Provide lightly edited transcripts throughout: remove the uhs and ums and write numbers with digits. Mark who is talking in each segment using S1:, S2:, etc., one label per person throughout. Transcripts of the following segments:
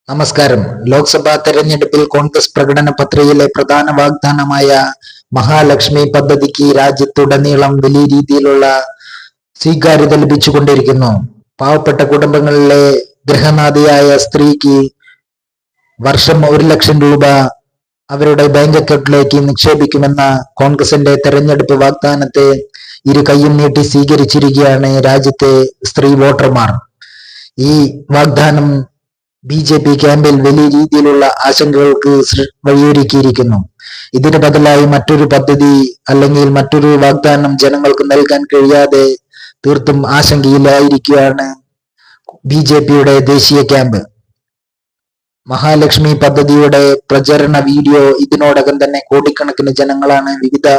S1: നമസ്കാരം. ലോക്സഭാ തെരഞ്ഞെടുപ്പിൽ കോൺഗ്രസ് പ്രകടന പത്രികയിലെ പ്രധാന വാഗ്ദാനമായ മഹാലക്ഷ്മി പദ്ധതിക്ക് രാജ്യത്തുടനീളം വലിയ രീതിയിലുള്ള സ്വീകാര്യത ലഭിച്ചുകൊണ്ടിരിക്കുന്നു. പാവപ്പെട്ട കുടുംബങ്ങളിലെ ഗൃഹനാഥിയായ സ്ത്രീക്ക് വർഷം 1,00,000 രൂപ അവരുടെ ബാങ്ക് അക്കൗണ്ടിലേക്ക് നിക്ഷേപിക്കുമെന്ന കോൺഗ്രസിന്റെ തെരഞ്ഞെടുപ്പ് വാഗ്ദാനത്തെ ഇരു കൈയും നീട്ടി സ്വീകരിച്ചിരിക്കുകയാണ് രാജ്യത്തെ സ്ത്രീ വോട്ടർമാർ. ഈ വാഗ്ദാനം BJP ക്യാമ്പിൽ വലിയ രീതിയിലുള്ള ആശങ്കകൾക്ക് വഴിയൊരുക്കിയിരിക്കുന്നു. ഇതിന് ബദലായി മറ്റൊരു പദ്ധതി അല്ലെങ്കിൽ മറ്റൊരു വാഗ്ദാനം ജനങ്ങൾക്ക് നൽകാൻ കഴിയാതെ തീർത്തും ആശങ്കയിലായിരിക്കുകയാണ് BJPയുടെ ദേശീയ ക്യാമ്പ്. മഹാലക്ഷ്മി പദ്ധതിയുടെ പ്രചരണ വീഡിയോ ഇതിനോടകം തന്നെ കോടിക്കണക്കിന് ജനങ്ങളാണ് വിവിധ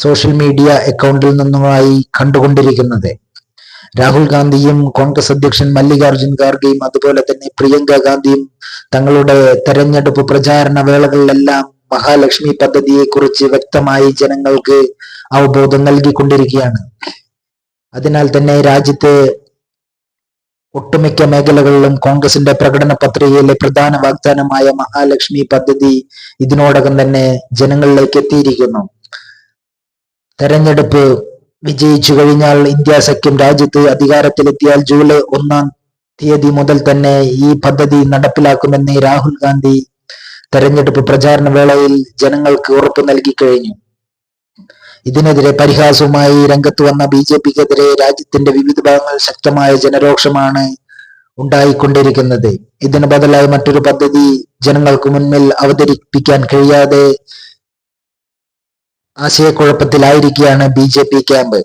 S1: സോഷ്യൽ മീഡിയ അക്കൗണ്ടിൽ നിന്നുമായി കണ്ടുകൊണ്ടിരിക്കുന്നത്. രാഹുൽ ഗാന്ധിയും കോൺഗ്രസ് അധ്യക്ഷൻ മല്ലികാർജുൻ ഖാർഗെയും അതുപോലെ തന്നെ പ്രിയങ്ക ഗാന്ധിയും തങ്ങളുടെ തെരഞ്ഞെടുപ്പ് പ്രചാരണ വേളകളിലെല്ലാം മഹാലക്ഷ്മി പദ്ധതിയെ കുറിച്ച് വ്യക്തമായി ജനങ്ങൾക്ക് അവബോധം നൽകിക്കൊണ്ടിരിക്കുകയാണ്. അതിനാൽ തന്നെ രാജ്യത്തെ ഒട്ടുമിക്ക മേഖലകളിലും കോൺഗ്രസിന്റെ പ്രകടന പത്രികയിലെ പ്രധാന വാഗ്ദാനമായ മഹാലക്ഷ്മി പദ്ധതി ഇതിനോടകം തന്നെ ജനങ്ങളിലേക്ക് എത്തിയിരിക്കുന്നു. തെരഞ്ഞെടുപ്പ് വിജയിച്ചു കഴിഞ്ഞാൽ ഇന്ത്യ സഖ്യം രാജ്യത്ത് അധികാരത്തിലെത്തിയാൽ ജൂലൈ 1-ാം തീയതി മുതൽ തന്നെ ഈ പദ്ധതി നടപ്പിലാക്കുമെന്ന് രാഹുൽ ഗാന്ധി തെരഞ്ഞെടുപ്പ് പ്രചാരണ വേളയിൽ ജനങ്ങൾക്ക് ഉറപ്പു നൽകി കഴിഞ്ഞു. ഇതിനെതിരെ പരിഹാസവുമായി രംഗത്ത് വന്ന BJPക്കെതിരെ രാജ്യത്തിന്റെ വിവിധ ഭാഗങ്ങളിൽ ശക്തമായ ജനരോക്ഷമാണ് ഉണ്ടായിക്കൊണ്ടിരിക്കുന്നത്. ഇതിന് ബദലായി മറ്റൊരു പദ്ധതി ജനങ്ങൾക്ക് മുന്നിൽ അവതരിപ്പിക്കാൻ കഴിയാതെ ആശയക്കുഴപ്പത്തിലായിരിക്കുകയാണ് BJP ക്യാമ്പ്.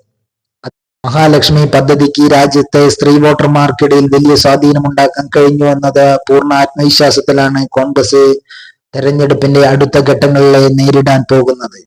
S1: മഹാലക്ഷ്മി പദ്ധതിക്ക് രാജ്യത്തെ സ്ത്രീ വോട്ടർമാർക്കിടയിൽ വലിയ സ്വാധീനമുണ്ടാക്കാൻ കഴിഞ്ഞു എന്നത് പൂർണ്ണ ആത്മവിശ്വാസത്തിലാണ് കോൺഗ്രസ് തെരഞ്ഞെടുപ്പിന്റെ അടുത്ത ഘട്ടങ്ങളിലെ നേരിടാൻ പോകുന്നത്.